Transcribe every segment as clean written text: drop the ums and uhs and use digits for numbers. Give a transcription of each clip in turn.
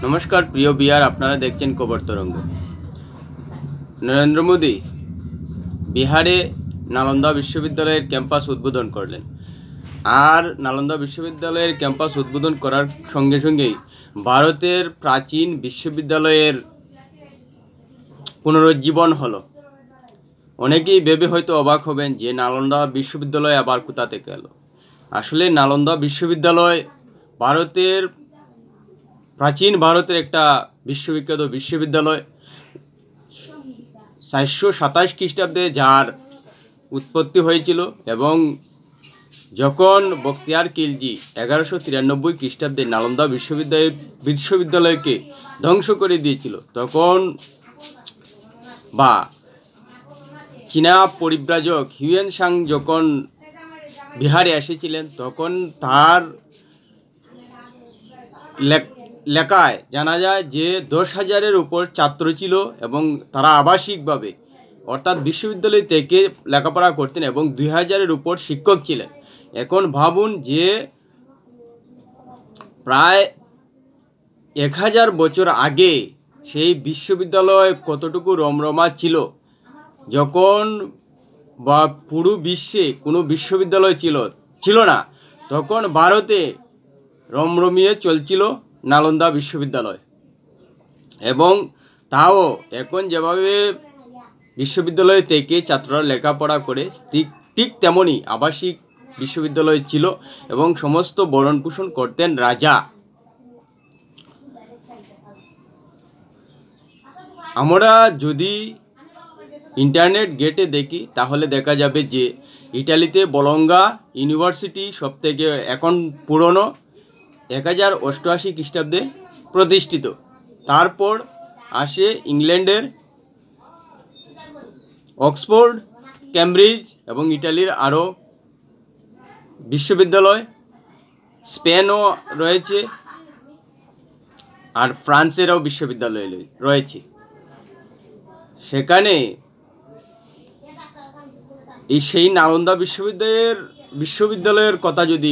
নমস্কার প্রিয় বিহার, আপনারা দেখছেন খবর তরঙ্গ। নরেন্দ্র মোদী বিহারে নালন্দা বিশ্ববিদ্যালয়ের ক্যাম্পাস উদ্বোধন করলেন। আর নালন্দা বিশ্ববিদ্যালয়ের ক্যাম্পাস উদ্বোধন করার সঙ্গে সঙ্গেই ভারতের প্রাচীন বিশ্ববিদ্যালয়ের পুনরুজ্জীবন হলো। অনেকেই ভেবে হয়তো অবাক হবেন যে নালন্দা বিশ্ববিদ্যালয় আবার কোথা থেকে এলো। আসলে নালন্দা বিশ্ববিদ্যালয় প্রাচীন ভারতের একটা বিশ্ববিখ্যাত বিশ্ববিদ্যালয়। 427 খ্রিস্টাব্দে যার উৎপত্তি হয়েছিল এবং যখন বখতিয়ার খিলজি 1193 খ্রিস্টাব্দে নালন্দা বিশ্ববিদ্যালয়কে ধ্বংস করে দিয়েছিল, তখন বা চীনা পরিব্রাজক হিউয়েন সাং যখন বিহারে এসেছিলেন, তখন তার লেখায় জানা যায় যে 10,000-এর উপর ছাত্র ছিল এবং তারা আবাসিকভাবে অর্থাৎ বিশ্ববিদ্যালয় থেকে লেখাপড়া করতেন এবং 2,000-এর উপর শিক্ষক ছিলেন। এখন ভাবুন যে প্রায় 1,000 বছর আগে সেই বিশ্ববিদ্যালয় কতটুকু রমরমা ছিল, যখন বা পুরো বিশ্বে কোনো বিশ্ববিদ্যালয় ছিল না, তখন ভারতে রমরমিয়ে চলছিল নালন্দা বিশ্ববিদ্যালয়। এবং তাও এখন যেভাবে বিশ্ববিদ্যালয় থেকে ছাত্ররা লেখাপড়া করে ঠিক তেমনই আবাসিক বিশ্ববিদ্যালয় ছিল এবং সমস্ত ভরণ পোষণ করতেন রাজা। আমরা যদি ইন্টারনেট গেটে দেখি তাহলে দেখা যাবে যে ইটালিতে বলোঙ্গা ইউনিভার্সিটি সবথেকে এখন পুরনো, 1088 খ্রিস্টাব্দে প্রতিষ্ঠিত। তারপর আসে ইংল্যান্ডের অক্সফোর্ড, ক্যামব্রিজ এবং ইটালির আরও বিশ্ববিদ্যালয়, স্পেনও রয়েছে আর ফ্রান্সেরও বিশ্ববিদ্যালয় রয়েছে। সেখানে সেই নালন্দা বিশ্ববিদ্যালয়ের কথা যদি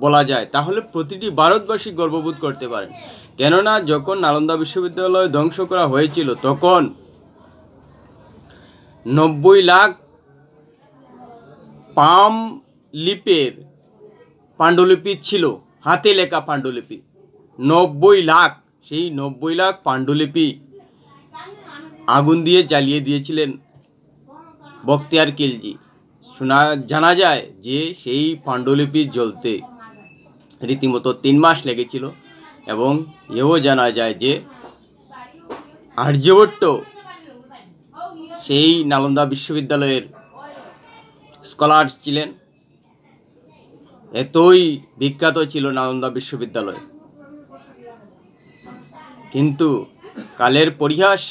বলা যায় তাহলে প্রতিটি ভারতবাসী গর্ববোধ করতে পারেন। কেননা যখন নালন্দা বিশ্ববিদ্যালয় ধ্বংস করা হয়েছিল তখন 90 লাখ পাম লিপের পাণ্ডুলিপি ছিল, হাতে লেখা পাণ্ডুলিপি 90 লাখ। সেই 90 লাখ পাণ্ডুলিপি আগুন দিয়ে জ্বালিয়ে দিয়েছিলেন বখতিয়ার খিলজি। জানা যায় যে সেই পাণ্ডুলিপি জ্বলতে রীতিমতো 3 মাস লেগেছিল এবং এও জানা যায় যে আর্যভট্ট সেই নালন্দা বিশ্ববিদ্যালয়ের স্কলার ছিলেন। এতই বিখ্যাত ছিল নালন্দা বিশ্ববিদ্যালয়। কিন্তু কালের পরিহাস,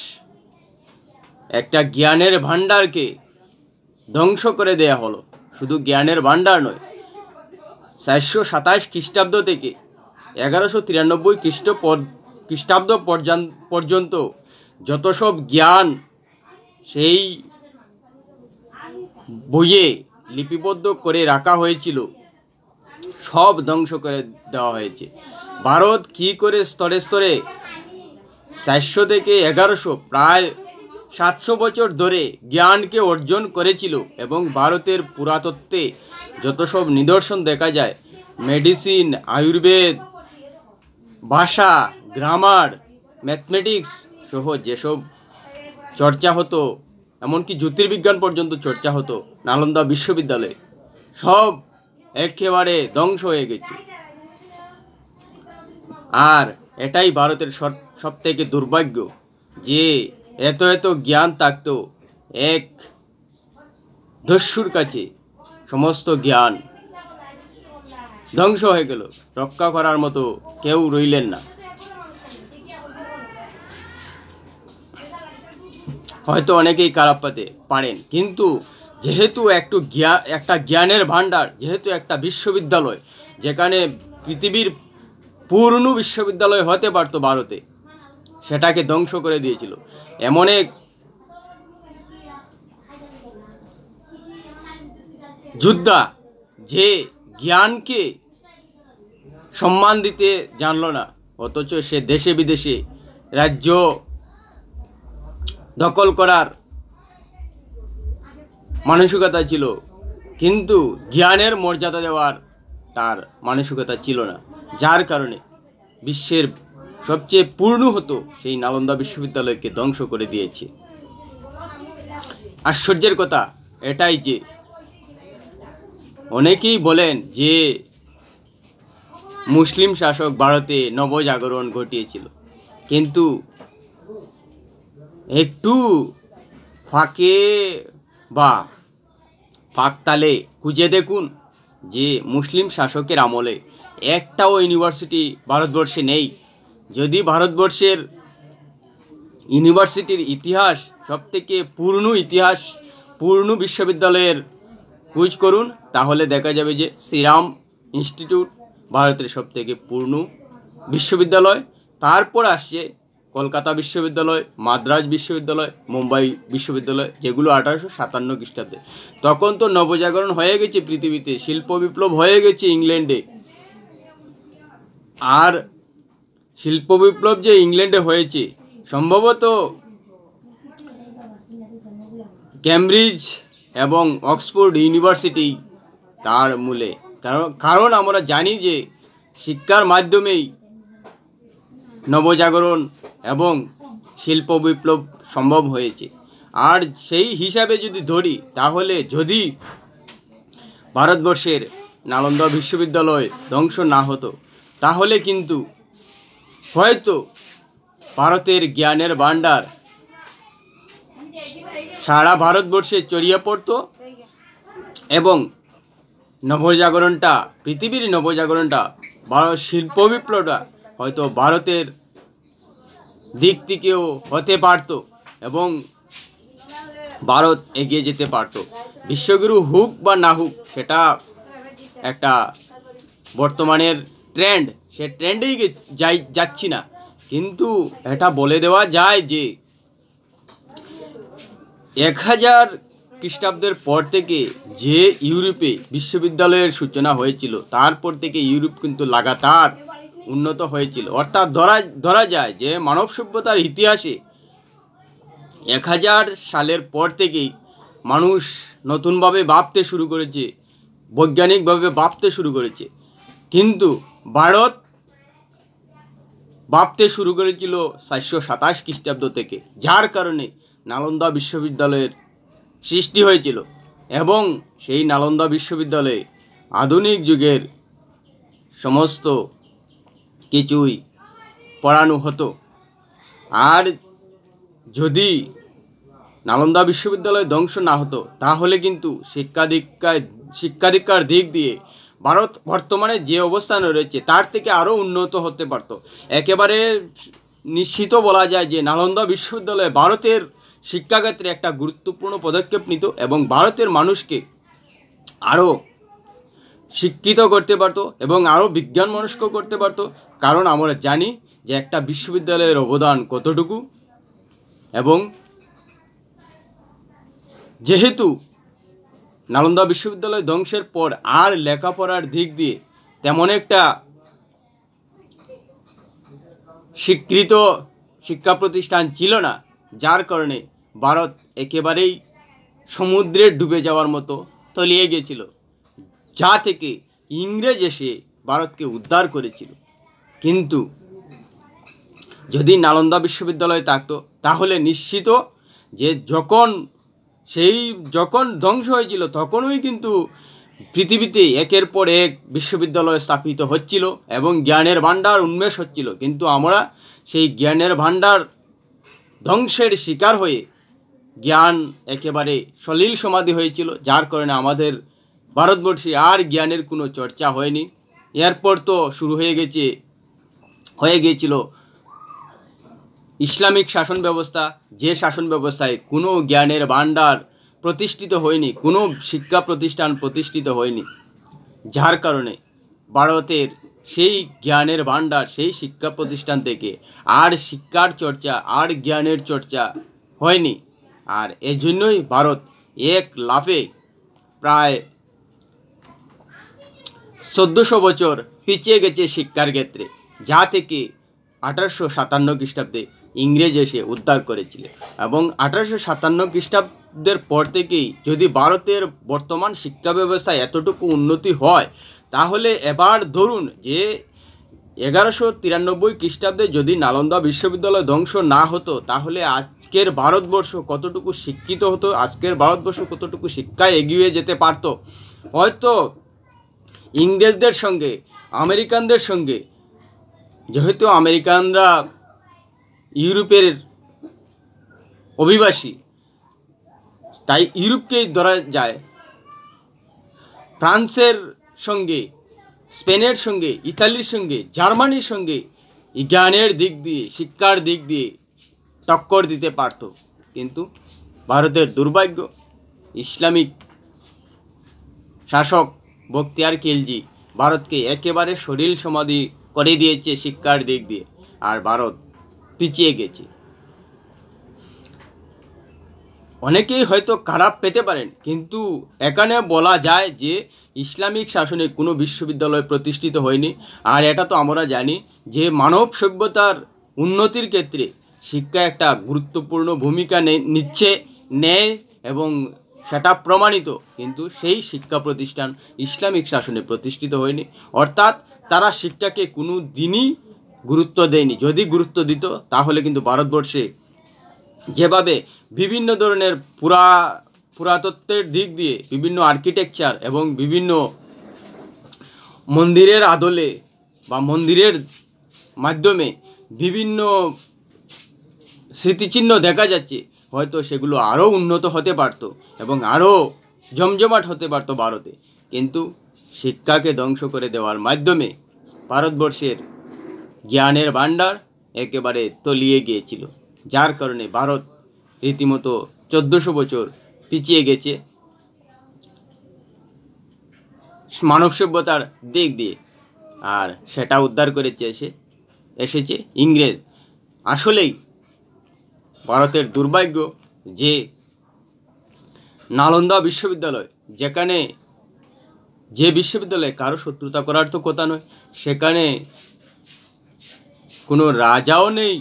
একটা জ্ঞানের ভাণ্ডারকে ধ্বংস করে দেয়া হলো। শুধু জ্ঞানের ভাণ্ডার নয়, 427 খ্রিস্টাব্দ থেকে 1193 খ্রিস্টাব্দ পর্যন্ত যত সব জ্ঞান সেই বইয়ে লিপিবদ্ধ করে রাখা হয়েছিল সব ধ্বংস করে দেওয়া হয়েছে। ভারত কী করে স্তরে স্তরে 400 থেকে 1100 প্রায় 700 বছর ধরে জ্ঞানকে অর্জন করেছিল এবং ভারতের পুরাতত্ত্বে যত সব নিদর্শন দেখা যায়, মেডিসিন, আয়ুর্বেদ, ভাষা, গ্রামার, ম্যাথমেটিক্স সহ যেসব চর্চা হতো, এমনকি জ্যোতির্বিজ্ঞান পর্যন্ত চর্চা হতো নালন্দা বিশ্ববিদ্যালয়ে, সব একেবারে ধ্বংস হয়ে গেছে। আর এটাই ভারতের সবথেকে দুর্ভাগ্য যে এত জ্ঞান থাকতো, এক দস্যুর কাছে সমস্ত জ্ঞান ধ্বংস হয়ে গেল, রক্ষা করার মতো কেউ রইলেন না। হয়তো অনেকেই খারাপ পেতে পারেন, কিন্তু যেহেতু একটা জ্ঞানের ভাণ্ডার, যেহেতু একটা বিশ্ববিদ্যালয় যেখানে পৃথিবীর পূর্ণ বিশ্ববিদ্যালয় হতে পারতো ভারতে, সেটাকে ধ্বংস করে দিয়েছিল এমন এক যোদ্ধা যে জ্ঞানকে সম্মান দিতে জানল না, অথচ সে দেশে বিদেশে রাজ্য দখল করার মানসিকতা ছিল, কিন্তু জ্ঞানের মর্যাদা দেওয়ার তার মানসিকতা ছিল না, যার কারণে বিশ্বের সবচেয়ে পূর্ণ হতো সেই নালন্দা বিশ্ববিদ্যালয়কে ধ্বংস করে দিয়েছে। আশ্চর্যের কথা এটাই যে অনেকেই বলেন যে মুসলিম শাসক ভারতে নবজাগরণ ঘটিয়েছিল, কিন্তু একটু ফাঁকে বা ফাঁকতালে খুঁজে দেখুন যে মুসলিম শাসকের আমলে একটাও ইউনিভার্সিটি ভারতবর্ষে নেই। যদি ভারতবর্ষের ইউনিভার্সিটির ইতিহাস, সবথেকে পূর্ণ বিশ্ববিদ্যালয়ের খোঁজ করুন, তাহলে দেখা যাবে যে শ্রীরাম ইনস্টিটিউট ভারতের সবথেকে পূর্ণ বিশ্ববিদ্যালয়। তারপর আসছে কলকাতা বিশ্ববিদ্যালয়, মাদ্রাজ বিশ্ববিদ্যালয়, মুম্বাই বিশ্ববিদ্যালয়, যেগুলো 1857 খ্রিস্টাব্দে। তখন তো নবজাগরণ হয়ে গেছে পৃথিবীতে, শিল্প বিপ্লব হয়ে গেছে ইংল্যান্ডে। আর শিল্প বিপ্লব যে ইংল্যান্ডে হয়েছে, সম্ভবত ক্যামব্রিজ এবং অক্সফোর্ড ইউনিভার্সিটি তার মূলে। কারণ আমরা জানি যে শিক্ষার মাধ্যমেই নবজাগরণ এবং শিল্প বিপ্লব সম্ভব হয়েছে। আর সেই হিসাবে যদি ধরি, তাহলে যদি ভারতবর্ষের নালন্দা বিশ্ববিদ্যালয় ধ্বংস না হতো, তাহলে কিন্তু হয়তো ভারতের জ্ঞানের ভাণ্ডার সারা ভারতবর্ষে ছড়িয়ে পড়তো এবং নবজাগরণটা, পৃথিবীর নবজাগরণটা, শিল্প বিপ্লবটা হয়তো ভারতের দিক থেকেও হতে পারত এবং ভারত এগিয়ে যেতে পারত। বিশ্বগুরু হোক বা না হোক, সেটা একটা বর্তমানের ট্রেন্ড, সে ট্রেন্ডেই যাচ্ছি না, কিন্তু এটা বলে দেওয়া যায় যে 1000 খ্রিস্টাব্দের পর থেকে যে ইউরোপে বিশ্ববিদ্যালয়ের সূচনা হয়েছিল, তারপর থেকে ইউরোপ কিন্তু লাগাতার উন্নত হয়েছিল। অর্থাৎ ধরা যায় যে মানব সভ্যতার ইতিহাসে 1000 সালের পর থেকেই মানুষ নতুনভাবে ভাবতে শুরু করেছে, বৈজ্ঞানিকভাবে ভাবতে শুরু করেছে। কিন্তু ভারত ভাবতে শুরু করেছিল 427 খ্রিস্টাব্দ থেকে, যার কারণে নালন্দা বিশ্ববিদ্যালয়ের সৃষ্টি হয়েছিল এবং সেই নালন্দা বিশ্ববিদ্যালয়ে আধুনিক যুগের সমস্ত কিছুই পড়ানো হতো। আর যদি নালন্দা বিশ্ববিদ্যালয় ধ্বংস না হতো, তাহলে কিন্তু শিক্ষাদীক্ষার দিক দিয়ে ভারত বর্তমানে যে অবস্থানে রয়েছে তার থেকে আরও উন্নত হতে পারত। একেবারে নিশ্চিত বলা যায় যে নালন্দা বিশ্ববিদ্যালয় ভারতের শিক্ষাক্ষেত্রে একটা গুরুত্বপূর্ণ পদক্ষেপ নিত এবং ভারতের মানুষকে আরও শিক্ষিত করতে পারত এবং আরও বিজ্ঞান মনস্ক করতে পারত। কারণ আমরা জানি যে একটা বিশ্ববিদ্যালয়ের অবদান কতটুকু, এবং যেহেতু নালন্দা বিশ্ববিদ্যালয় ধ্বংসের পর আর লেখাপড়ার দিক দিয়ে তেমন একটা স্বীকৃত শিক্ষা প্রতিষ্ঠান ছিল না, যার কারণে ভারত একেবারেই সমুদ্রে ডুবে যাওয়ার মতো তলিয়ে গিয়েছিল, যা থেকে ইংরেজ এসে ভারতকে উদ্ধার করেছিল। কিন্তু যদি নালন্দা বিশ্ববিদ্যালয় থাকতো, তাহলে নিশ্চিত যে যখন ধ্বংস হয়েছিল তখনই কিন্তু পৃথিবীতে একের পর এক বিশ্ববিদ্যালয় স্থাপিত হচ্ছিল এবং জ্ঞানের ভাণ্ডার উন্মেষ হচ্ছিল। কিন্তু আমরা সেই জ্ঞানের ভাণ্ডার ধ্বংসের শিকার হয়ে জ্ঞান একেবারে সলিল সমাধি হয়েছিল, যার কারণে আমাদের ভারতবর্ষে আর জ্ঞানের কোনো চর্চা হয়নি। এরপর তো শুরু হয়ে গিয়েছিল ইসলামিক শাসন ব্যবস্থা, যে শাসন ব্যবস্থায় কোনো জ্ঞানের ভাণ্ডার প্রতিষ্ঠিত হয়নি, কোনো শিক্ষা প্রতিষ্ঠান প্রতিষ্ঠিত হয়নি, যার কারণে ভারতের সেই জ্ঞানের ভাণ্ডার, সেই শিক্ষা প্রতিষ্ঠান থেকে আর শিক্ষার চর্চা আর জ্ঞানের চর্চা হয়নি। আর এজন্যই ভারত এক লাফে প্রায় 1400 বছর পিছিয়ে গেছে শিক্ষার ক্ষেত্রে, যা থেকে 1857 খ্রিস্টাব্দে ইংরেজ এসে উদ্ধার করেছিলেন। এবং 1857 খ্রিস্টাব্দের পর থেকেই যদি ভারতের বর্তমান শিক্ষা ব্যবস্থায় এতটুকু উন্নতি হয়, তাহলে এবার ধরুন যে 1193 খ্রিস্টাব্দে যদি নালন্দা বিশ্ববিদ্যালয় ধ্বংস না হতো, তাহলে আজকের ভারতবর্ষ কতটুকু শিক্ষিত হতো, আজকের ভারতবর্ষ কতটুকু শিক্ষায় এগিয়ে যেতে পারত। হয়তো ইংরেজদের সঙ্গে আমেরিকানদের সঙ্গে, যেহেতু আমেরিকানরা ইউরোপের অভিবাসী, তাই ইউরোপকেই ধরা যায়, ফ্রান্সের সঙ্গে, স্পেনের সঙ্গে, ইতালির সঙ্গে, জার্মানির সঙ্গে জ্ঞানের দিক দিয়ে, শিক্ষার দিক দিয়ে টক্কর দিতে পারত। কিন্তু ভারতের দুর্ভাগ্য, ইসলামিক শাসক বখতিয়ার খিলজি ভারতকে একেবারে সরিল সমাধি করে দিয়েছে শিক্ষার দিক দিয়ে, আর ভারত পিছিয়ে গেছে। অনেকেই হয়তো খারাপ পেতে পারেন, কিন্তু এখানে বলা যায় যে ইসলামিক শাসনে কোনো বিশ্ববিদ্যালয় প্রতিষ্ঠিত হয়নি। আর এটা তো আমরা জানি যে মানব সভ্যতার উন্নতির ক্ষেত্রে শিক্ষা একটা গুরুত্বপূর্ণ ভূমিকা নেয় এবং সেটা প্রমাণিত। কিন্তু সেই শিক্ষা প্রতিষ্ঠান ইসলামিক শাসনে প্রতিষ্ঠিত হয়নি, অর্থাৎ তারা শিক্ষাকে কোনো দিনই গুরুত্ব দেয়নি। যদি গুরুত্ব দিত, তাহলে কিন্তু ভারতবর্ষে যেভাবে বিভিন্ন ধরনের পুরাতত্ত্বের দিক দিয়ে বিভিন্ন আর্কিটেকচার এবং বিভিন্ন মন্দিরের আদলে বা মন্দিরের মাধ্যমে বিভিন্ন স্মৃতিচিহ্ন দেখা যাচ্ছে, হয়তো সেগুলো আরও উন্নত হতে পারত এবং আরও জমজমাট হতে পারত ভারতে। কিন্তু শিক্ষাকে ধ্বংস করে দেওয়ার মাধ্যমে ভারতবর্ষের জ্ঞানের ভাণ্ডার একেবারে তলিয়ে গিয়েছিল, যার কারণে ভারত রীতিমতো 1400 বছর পিছিয়ে গেছে মানব সভ্যতার দিক দিয়ে। আর সেটা উদ্ধার করেছে এসেছে ইংরেজ। আসলেই ভারতের দুর্ভাগ্য যে নালন্দা বিশ্ববিদ্যালয়, যে বিশ্ববিদ্যালয়ে কারো শত্রুতা করার তো কথা নয়, সেখানে কোনো রাজাও নেই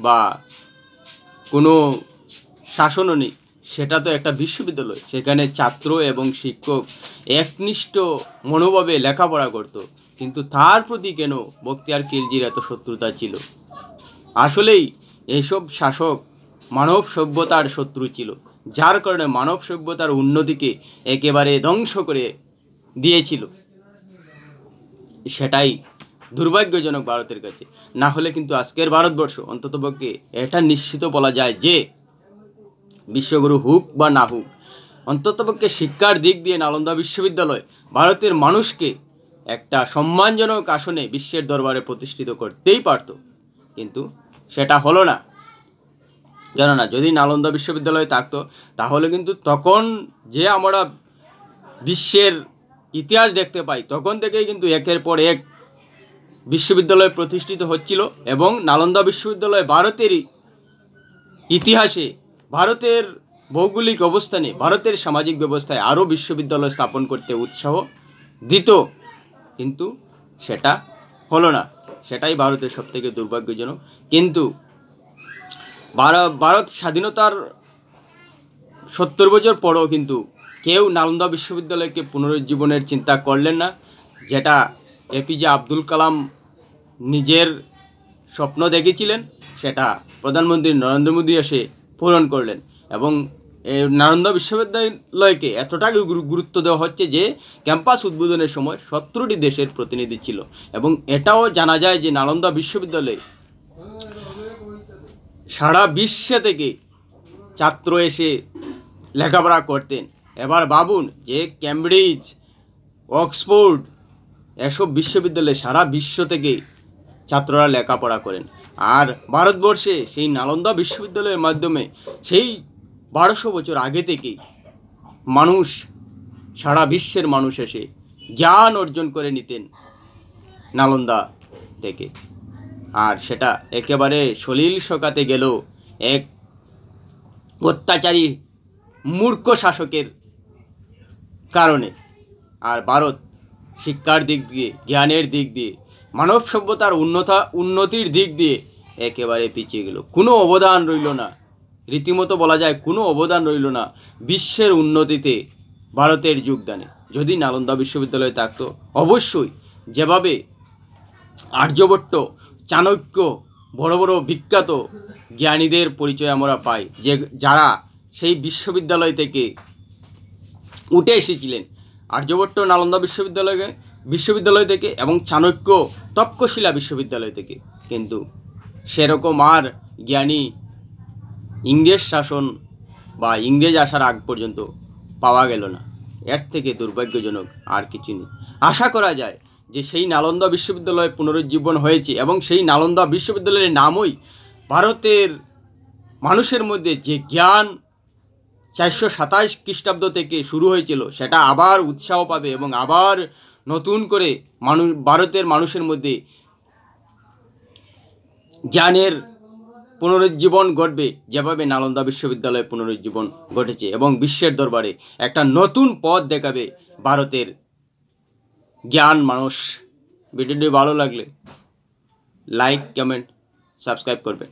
বা কোনো শাসনও নেই, সেটা তো একটা বিশ্ববিদ্যালয়। সেখানে ছাত্র এবং শিক্ষক একনিষ্ঠ মনোভাবে লেখাপড়া করত, কিন্তু তার প্রতি কেন বখতিয়ার খিলজির এত শত্রুতা ছিল? আসলেই এইসব শাসক মানব সভ্যতার শত্রু ছিল, যার কারণে মানব সভ্যতার উন্নতিকে একেবারে ধ্বংস করে দিয়েছিল। সেটাই দুর্ভাগ্যজনক ভারতের কাছে। না হলে কিন্তু আজকের ভারতবর্ষ অন্ততপক্ষে এটা নিশ্চিত বলা যায় যে বিশ্বগুরু হোক বা না হোক, অন্ততপক্ষে শিক্ষার দিক দিয়ে নালন্দা বিশ্ববিদ্যালয় ভারতের মানুষকে একটা সম্মানজনক আসনে বিশ্বের দরবারে প্রতিষ্ঠিত করতেই পারত। কিন্তু সেটা হলো না। কেননা যদি নালন্দা বিশ্ববিদ্যালয় থাকতো, তাহলে কিন্তু তখন যে আমরা বিশ্বের ইতিহাস দেখতে পাই, তখন থেকেই কিন্তু একের পর এক বিশ্ববিদ্যালয় প্রতিষ্ঠিত হচ্ছিল এবং নালন্দা বিশ্ববিদ্যালয় ভারতের ইতিহাসে, ভারতের ভৌগোলিক অবস্থানে, ভারতের সামাজিক ব্যবস্থায় আরও বিশ্ববিদ্যালয় স্থাপন করতে উৎসাহ দিত। কিন্তু সেটা হলো না, সেটাই ভারতের সবথেকে দুর্ভাগ্যজনক। কিন্তু ভারত স্বাধীনতার 70 বছর পরেও কিন্তু কেউ নালন্দা বিশ্ববিদ্যালয়কে পুনরুজ্জীবনের চিন্তা করলেন না, যেটা এপিজে আব্দুল কালাম নিজের স্বপ্ন দেখেছিলেন, সেটা প্রধানমন্ত্রী নরেন্দ্র মোদী এসে পূরণ করলেন। এবং নালন্দা বিশ্ববিদ্যালয়কে এতটাই গুরুত্ব দেওয়া হচ্ছে যে ক্যাম্পাস উদ্বোধনের সময় 17টি দেশের প্রতিনিধি ছিল। এবং এটাও জানা যায় যে নালন্দা বিশ্ববিদ্যালয়ে সারা বিশ্ব থেকে ছাত্র এসে লেখাপড়া করতেন। এবার ভাবুন যে ক্যামব্রিজ, অক্সফোর্ড এসব বিশ্ববিদ্যালয়ে সারা বিশ্ব থেকে ছাত্ররা লেখাপড়া করেন। আর ভারতবর্ষে সেই নালন্দা বিশ্ববিদ্যালয়ের মাধ্যমে সেই 1200 বছর আগে থেকেই মানুষ, সারা বিশ্বের মানুষ এসে জ্ঞান অর্জন করে নিতেন নালন্দা থেকে। আর সেটা একেবারে সলিল শোকাতে গেল এক অত্যাচারী মূর্খ শাসকের কারণে। আর ভারত শিক্ষার দিক দিয়ে, জ্ঞানের দিক দিয়ে মানব সভ্যতার উন্নতির দিক দিয়ে একেবারে পিছিয়ে গেল। কোনো অবদান রইল না, রীতিমতো বলা যায় কোনো অবদান রইল না বিশ্বের উন্নতিতে ভারতের যোগদানে। যদি নালন্দা বিশ্ববিদ্যালয় থাকতো, অবশ্যই যেভাবে আর্যভট্ট, চাণক্য, বড় বড় বিখ্যাত জ্ঞানীদের পরিচয় আমরা পাই, যে যারা সেই বিশ্ববিদ্যালয় থেকে এসেছিলেন। আর্যভট্ট নালন্দা বিশ্ববিদ্যালয় থেকে এবং চাণক্য তক্ষশিলা বিশ্ববিদ্যালয় থেকে। কিন্তু সেরকম আর জ্ঞানী ইংরেজ শাসন বা ইংরেজ আসার আগ পর্যন্ত পাওয়া গেল না। এর থেকে দুর্ভাগ্যজনক আর কিছু নেই। আশা করা যায় যে সেই নালন্দা বিশ্ববিদ্যালয় পুনরুজ্জীবন হয়েছে এবং সেই নালন্দা বিশ্ববিদ্যালয়ের নামই ভারতের মানুষের মধ্যে যে জ্ঞান 427 খ্রিস্টাব্দ থেকে শুরু হয়েছিল সেটা আবার উৎসাহ পাবে এবং আবার নতুন করে ভারতের মানুষের মধ্যে জ্ঞানের পুনরুজ্জীবন ঘটবে, যেভাবে নালন্দা বিশ্ববিদ্যালয়ের পুনরুজ্জীবন ঘটেছে, এবং বিশ্বের দরবারে একটা নতুন পথ দেখাবে ভারতের জ্ঞান মানুষ। ভিডিওটি ভালো লাগলে লাইক, কমেন্ট, সাবস্ক্রাইব করবেন।